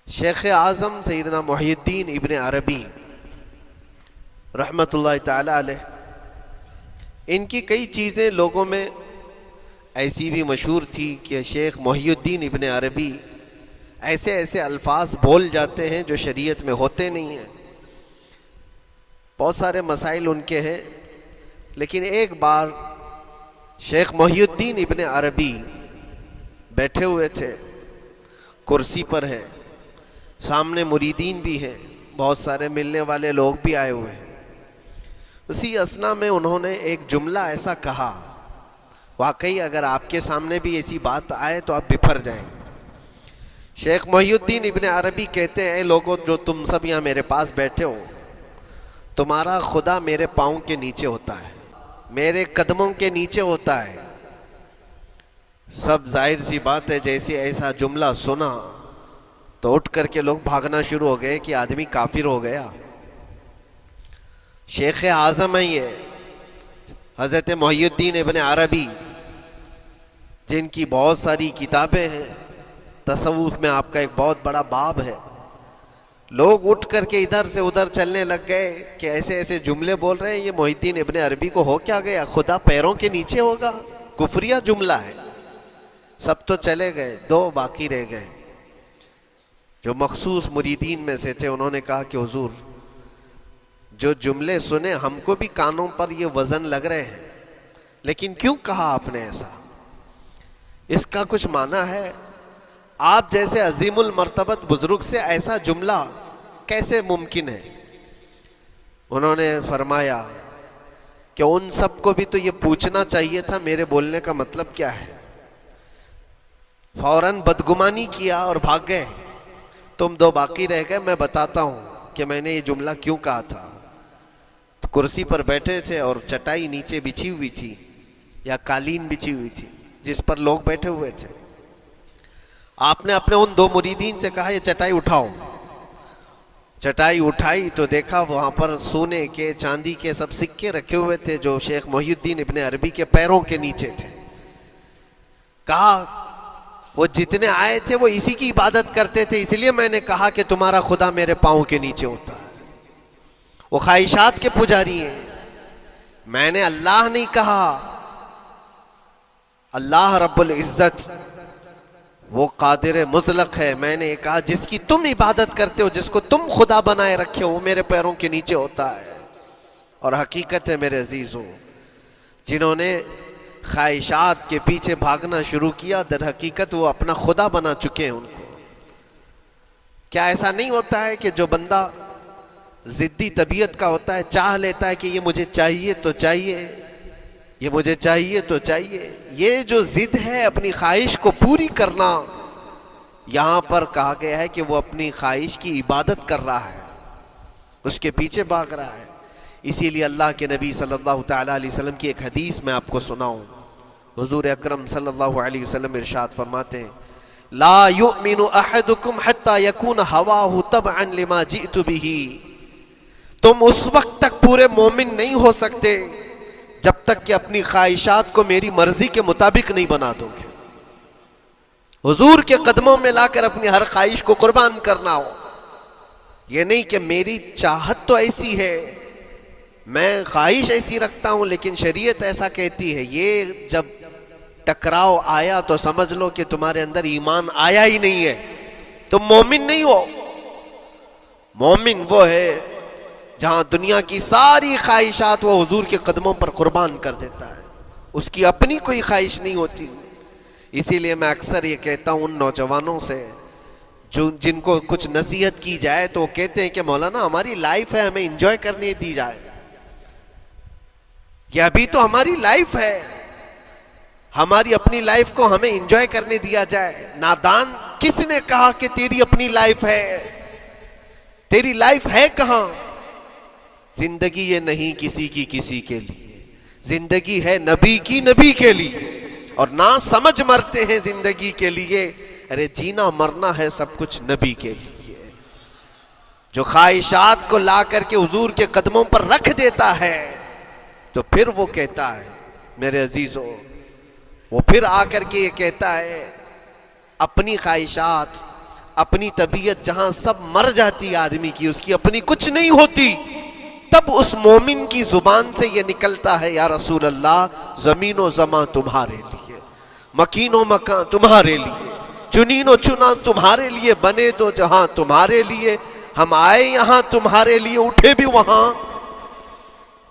شیخ اعظم سیدنا محی الدین ابن عربی رحمۃ اللہ تعالی علیہ، ان کی کئی چیزیں لوگوں میں ایسی بھی مشہور تھی کہ شیخ محی الدین ابن عربی ایسے ایسے الفاظ بول جاتے ہیں جو شریعت میں ہوتے نہیں ہیں. بہت سارے مسائل ان کے ہیں، لیکن ایک بار شیخ محی الدین ابن عربی بیٹھے ہوئے تھے، کرسی پر ہیں، سامنے مریدین بھی ہیں، بہت سارے ملنے والے لوگ بھی آئے ہوئے ہیں. اسی اثنا میں انہوں نے ایک جملہ ایسا کہا، واقعی اگر آپ کے سامنے بھی ایسی بات آئے تو آپ بپھر جائیں. شیخ محی الدین ابن عربی کہتے ہیں، اے لوگو جو تم سب یہاں میرے پاس بیٹھے ہو، تمہارا خدا میرے پاؤں کے نیچے ہوتا ہے، میرے قدموں کے نیچے ہوتا ہے. سب ظاہر سی بات ہے، جیسے ایسا جملہ سنا تو اٹھ کر کے لوگ بھاگنا شروع ہو گئے کہ آدمی کافر ہو گیا. شیخ اعظم ہیں یہ حضرت محی الدین ابن عربی، جن کی بہت ساری کتابیں ہیں. تصوف میں آپ کا ایک بہت بڑا باب ہے. لوگ اٹھ کر کے ادھر سے ادھر چلنے لگ گئے کہ ایسے ایسے جملے بول رہے ہیں، یہ محی الدین ابن عربی کو ہو کیا گیا؟ خدا پیروں کے نیچے ہوگا؟ کفریہ جملہ ہے. سب تو چلے گئے، دو باقی رہ گئے جو مخصوص مریدین میں سے تھے. انہوں نے کہا کہ حضور، جو جملے سنے ہم کو بھی کانوں پر یہ وزن لگ رہے ہیں، لیکن کیوں کہا آپ نے ایسا؟ اس کا کچھ معنی ہے؟ آپ جیسے عظیم المرتبت بزرگ سے ایسا جملہ کیسے ممکن ہے؟ انہوں نے فرمایا کہ ان سب کو بھی تو یہ پوچھنا چاہیے تھا میرے بولنے کا مطلب کیا ہے. فوراً بدگمانی کیا اور بھاگ گئے. تم دو باقی رہ گئے. میں بتاتا ہوں کہ میں نے یہ جملہ کیوں کہا تھا. تو کرسی پر بیٹھے تھے اور چٹائی نیچے بچھی ہوئی تھی یا قالین بچھی ہوئی تھی جس پر لوگ بیٹھے ہوئے تھے. آپ نے اپنے ان دو مریدین سے کہا یہ چٹائی اٹھاؤ. چٹائی اٹھائی تو دیکھا وہاں پر سونے کے چاندی کے سب سکے رکھے ہوئے تھے جو شیخ محی الدین ابن عربی کے پیروں کے نیچے تھے. کہا وہ جتنے آئے تھے وہ اسی کی عبادت کرتے تھے، اس لیے میں نے کہا کہ تمہارا خدا میرے پاؤں کے نیچے ہوتا ہے. وہ خواہشات کے پجاری ہیں. میں نے اللہ نہیں کہا. اللہ رب العزت وہ قادر مطلق ہے. میں نے کہا جس کی تم عبادت کرتے ہو، جس کو تم خدا بنائے رکھے ہو، وہ میرے پیروں کے نیچے ہوتا ہے. اور حقیقت ہے میرے عزیزوں، جنہوں نے خواہشات کے پیچھے بھاگنا شروع کیا، در حقیقت وہ اپنا خدا بنا چکے ہیں ان کو. کیا ایسا نہیں ہوتا ہے کہ جو بندہ ضدی طبیعت کا ہوتا ہے، چاہ لیتا ہے کہ یہ مجھے چاہیے تو چاہیے، یہ مجھے چاہیے تو چاہیے. یہ جو ضد ہے اپنی خواہش کو پوری کرنا، یہاں پر کہا گیا ہے کہ وہ اپنی خواہش کی عبادت کر رہا ہے، اس کے پیچھے بھاگ رہا ہے. اسی لیے اللہ کے نبی صلی اللہ تعالیٰ علیہ وسلم کی ایک حدیث میں آپ کو سناؤں. حضور اکرم صلی اللہ علیہ وسلم ارشاد فرماتے ہیں، لا یؤمن احدکم حتی یکون ہواہ تبعا لما جئت بہ. تم اس وقت تک پورے مومن نہیں ہو سکتے جب تک کہ اپنی خواہشات کو میری مرضی کے مطابق نہیں بنا دو گے. حضور کے قدموں میں لا کر اپنی ہر خواہش کو قربان کرنا ہو. یہ نہیں کہ میری چاہت تو ایسی ہے، میں خواہش ایسی رکھتا ہوں، لیکن شریعت ایسا کہتی ہے. یہ جب ٹکراؤ آیا تو سمجھ لو کہ تمہارے اندر ایمان آیا ہی نہیں ہے، تم مومن نہیں ہو. مومن وہ ہے جہاں دنیا کی ساری خواہشات وہ حضور کے قدموں پر قربان کر دیتا ہے، اس کی اپنی کوئی خواہش نہیں ہوتی. اسی لیے میں اکثر یہ کہتا ہوں ان نوجوانوں سے جن کو کچھ نصیحت کی جائے تو وہ کہتے ہیں کہ مولانا ہماری لائف ہے، ہمیں انجوائے کرنے دی جائے. یہ ابھی تو ہماری لائف ہے، ہماری اپنی لائف کو ہمیں انجوائے کرنے دیا جائے. نادان، کس نے کہا کہ تیری اپنی لائف ہے؟ تیری لائف ہے کہاں؟ زندگی یہ نہیں کسی کی کسی کے لیے، زندگی ہے نبی کی نبی کے لیے. اور نہ سمجھ مرتے ہیں زندگی کے لیے. ارے جینا مرنا ہے سب کچھ نبی کے لیے. جو خواہشات کو لا کر کے حضور کے قدموں پر رکھ دیتا ہے تو پھر وہ کہتا ہے میرے عزیزوں، وہ پھر آ کر کے یہ کہتا ہے اپنی خواہشات، اپنی طبیعت جہاں سب مر جاتی آدمی کی، اس کی اپنی کچھ نہیں ہوتی، تب اس مومن کی زبان سے یہ نکلتا ہے، یا رسول اللہ زمین و زمان تمہارے لیے، مکین و مکان تمہارے لیے، چنین و چنا تمہارے لیے، بنے تو جہاں تمہارے لیے، ہم آئے یہاں تمہارے لیے، اٹھے بھی وہاں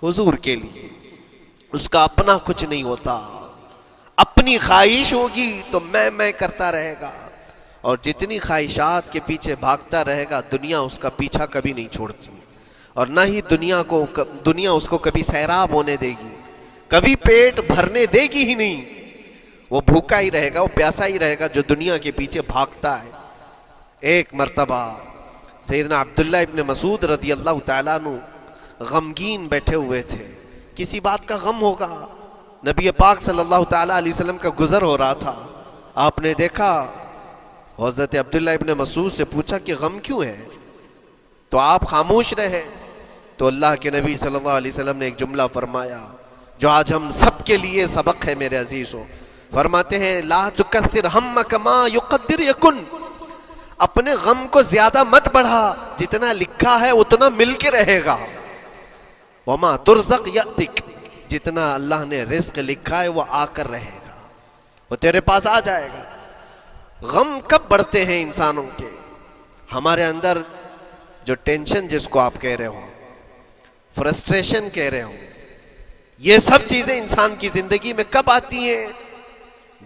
حضور کے لیے۔ اس کا اپنا کچھ نہیں ہوتا، اپنی خواہش ہوگی تو میں کرتا رہے گا، اور جتنی خواہشات کے پیچھے بھاگتا رہے گا دنیا اس کا پیچھا کبھی نہیں چھوڑتی، اور نہ ہی دنیا اس کو کبھی سیراب ہونے دے گی، کبھی پیٹ بھرنے دے گی ہی نہیں، وہ بھوکا ہی رہے گا، وہ پیاسا ہی رہے گا جو دنیا کے پیچھے بھاگتا ہے۔ ایک مرتبہ سیدنا عبداللہ ابن مسعود رضی اللہ تعالیٰ عنہ غمگین بیٹھے ہوئے تھے، کسی بات کا غم ہوگا، نبی پاک صلی اللہ تعالیٰ علیہ وسلم کا گزر ہو رہا تھا، آپ نے دیکھا، حضرت عبداللہ ابن مسعود سے پوچھا کہ غم کیوں ہے، تو آپ خاموش رہے، تو اللہ کے نبی صلی اللہ علیہ وسلم نے ایک جملہ فرمایا جو آج ہم سب کے لیے سبق ہے میرے عزیزوں، فرماتے ہیں لا تکثر ہمک ما یقدر یکن، اپنے غم کو زیادہ مت بڑھا، جتنا لکھا ہے اتنا مل کے رہے گا، وما ترزق یأتک، جتنا اللہ نے رزق لکھا ہے وہ آ کر رہے گا، وہ تیرے پاس آ جائے گا۔ غم کب بڑھتے ہیں انسانوں کے؟ ہمارے اندر جو ٹینشن جس کو آپ کہہ رہے ہو، فرسٹریشن کہہ رہے ہو، یہ سب چیزیں انسان کی زندگی میں کب آتی ہیں؟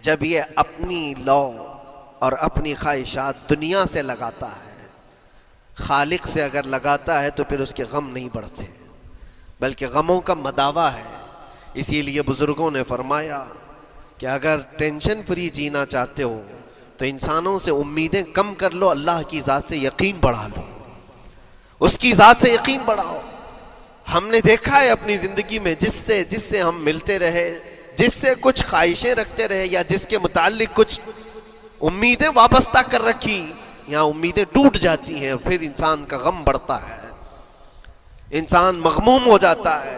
جب یہ اپنی لو اور اپنی خواہشات دنیا سے لگاتا ہے، خالق سے اگر لگاتا ہے تو پھر اس کے غم نہیں بڑھتے، بلکہ غموں کا مداوا ہے۔ اسی لیے بزرگوں نے فرمایا کہ اگر ٹینشن فری جینا چاہتے ہو تو انسانوں سے امیدیں کم کر لو، اللہ کی ذات سے یقین بڑھا لو، اس کی ذات سے یقین بڑھاؤ۔ ہم نے دیکھا ہے اپنی زندگی میں جس سے ہم ملتے رہے، جس سے کچھ خواہشیں رکھتے رہے، یا جس کے متعلق کچھ امیدیں وابستہ کر رکھی، یہاں امیدیں ٹوٹ جاتی ہیں، پھر انسان کا غم بڑھتا ہے، انسان مغموم ہو جاتا ہے۔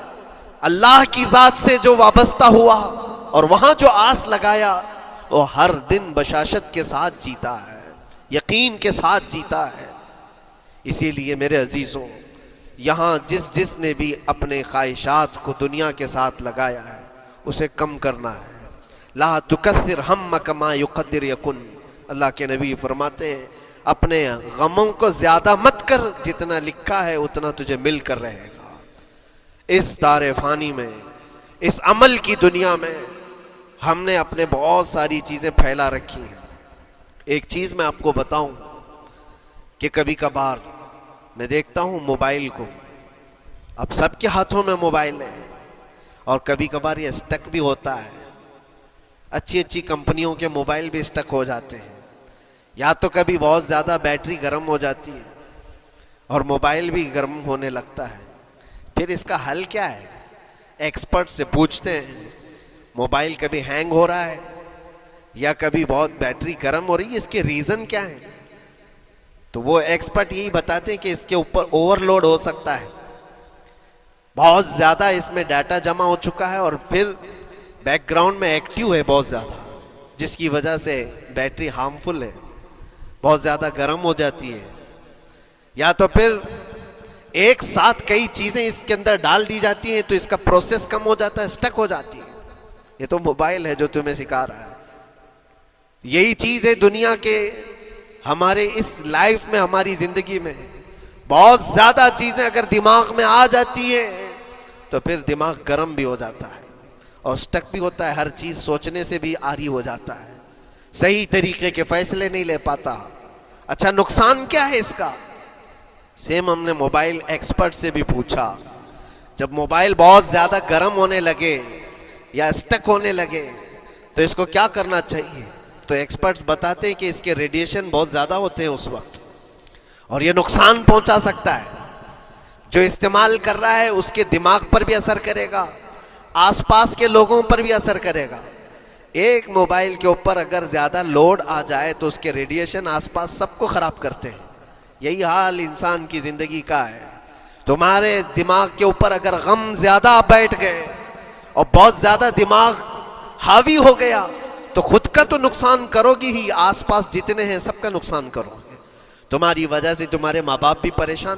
اللہ کی ذات سے جو وابستہ ہوا اور وہاں جو آس لگایا، وہ ہر دن بشاشت کے ساتھ جیتا ہے، یقین کے ساتھ جیتا ہے۔ اسی لیے میرے عزیزوں، یہاں جس نے بھی اپنے خواہشات کو دنیا کے ساتھ لگایا ہے اسے کم کرنا ہے۔ لا تکثر ہمک ما یقدر یکن، اللہ کے نبی فرماتے ہیں اپنے غموں کو زیادہ مت کر، جتنا لکھا ہے اتنا تجھے مل کر رہے گا۔ اس دار فانی میں، اس عمل کی دنیا میں ہم نے اپنے بہت ساری چیزیں پھیلا رکھی ہیں۔ ایک چیز میں آپ کو بتاؤں کہ کبھی کبھار میں دیکھتا ہوں موبائل کو، اب سب کے ہاتھوں میں موبائل ہے، اور کبھی کبھار یہ اسٹک بھی ہوتا ہے، اچھی کمپنیوں کے موبائل بھی اسٹک ہو جاتے ہیں، یا تو کبھی بہت زیادہ بیٹری گرم ہو جاتی ہے اور موبائل بھی گرم ہونے لگتا ہے۔ پھر اس کا حل کیا ہے؟ ایکسپرٹ سے پوچھتے ہیں، موبائل کبھی ہینگ ہو رہا ہے یا کبھی بہت بیٹری گرم ہو رہی ہے، اس کے ریزن کیا ہے؟ تو وہ ایکسپرٹ یہی بتاتے ہیں کہ اس کے اوپر اوور لوڈ ہو سکتا ہے، بہت زیادہ اس میں ڈیٹا جمع ہو چکا ہے اور پھر بیک گراؤنڈ میں ایکٹیو ہے بہت زیادہ، جس کی وجہ سے بیٹری ہارمفل ہے، بہت زیادہ گرم ہو جاتی ہے، یا تو پھر ایک ساتھ کئی چیزیں اس کے اندر ڈال دی جاتی ہیں تو اس کا پروسیس کم ہو جاتا ہے، اسٹک ہو جاتی ہے۔ یہ تو موبائل ہے جو تمہیں سکھا رہا ہے۔ یہی چیز ہے دنیا کے ہمارے اس لائف میں، ہماری زندگی میں بہت زیادہ چیزیں اگر دماغ میں آ جاتی ہیں تو پھر دماغ گرم بھی ہو جاتا ہے اور اسٹک بھی ہوتا ہے، ہر چیز سوچنے سے بھی عاری ہو جاتا ہے، صحیح طریقے کے فیصلے نہیں لے پاتا۔ اچھا نقصان کیا ہے اس کا؟ سیم ہم نے موبائل ایکسپرٹ سے بھی پوچھا، جب موبائل بہت زیادہ گرم ہونے لگے یا اسٹک ہونے لگے تو اس کو کیا کرنا چاہیے؟ تو ایکسپرٹس بتاتے ہیں کہ اس کے ریڈیشن بہت زیادہ ہوتے ہیں اس وقت، اور یہ نقصان پہنچا سکتا ہے، جو استعمال کر رہا ہے اس کے دماغ پر بھی اثر کرے گا، آس پاس کے لوگوں پر بھی اثر کرے گا۔ ایک موبائل کے اوپر اگر زیادہ لوڈ آ جائے تو اس کے ریڈیشن آس پاس سب کو خراب کرتے ہیں۔ یہی حال انسان کی زندگی کا ہے۔ تمہارے دماغ کے اوپر اگر غم زیادہ بیٹھ گئے اور بہت زیادہ دماغ حاوی ہو گیا تو خود کا تو نقصان کرو گی ہی، آس پاس جتنے ہیں سب کا نقصان کرو گے۔ تمہاری وجہ سے تمہارے ماں باپ بھی پریشان،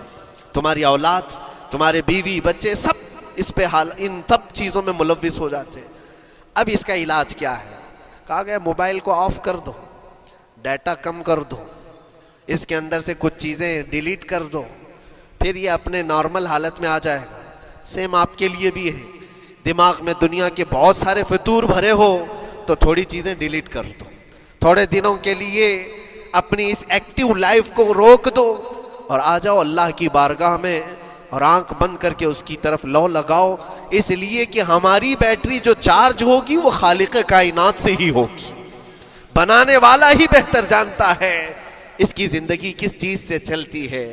تمہاری اولاد، تمہارے بیوی بچے سب اس پہ ان سب چیزوں میں ملوث ہو جاتے ہیں۔ اب اس کا علاج کیا ہے؟ کہا گیا موبائل کو آف کر دو، ڈیٹا کم کر دو، اس کے اندر سے کچھ چیزیں ڈیلیٹ کر دو، پھر یہ اپنے نارمل حالت میں آ جائے گا۔ سیم آپ کے لیے بھی ہے، دماغ میں دنیا کے بہت سارے فطور بھرے ہو تو تھوڑی چیزیں ڈیلیٹ کر دو، تھوڑے دنوں کے لیے اپنی اس ایکٹیو لائف کو روک دو اور آ جاؤ اللہ کی بارگاہ میں اور آنکھ بند کر کے اس کی طرف لو لگاؤ، اس لیے کہ ہماری بیٹری جو چارج ہوگی وہ خالق کائنات سے ہی ہوگی، بنانے والا ہی بہتر جانتا ہے اس کی زندگی کس چیز سے چلتی ہے۔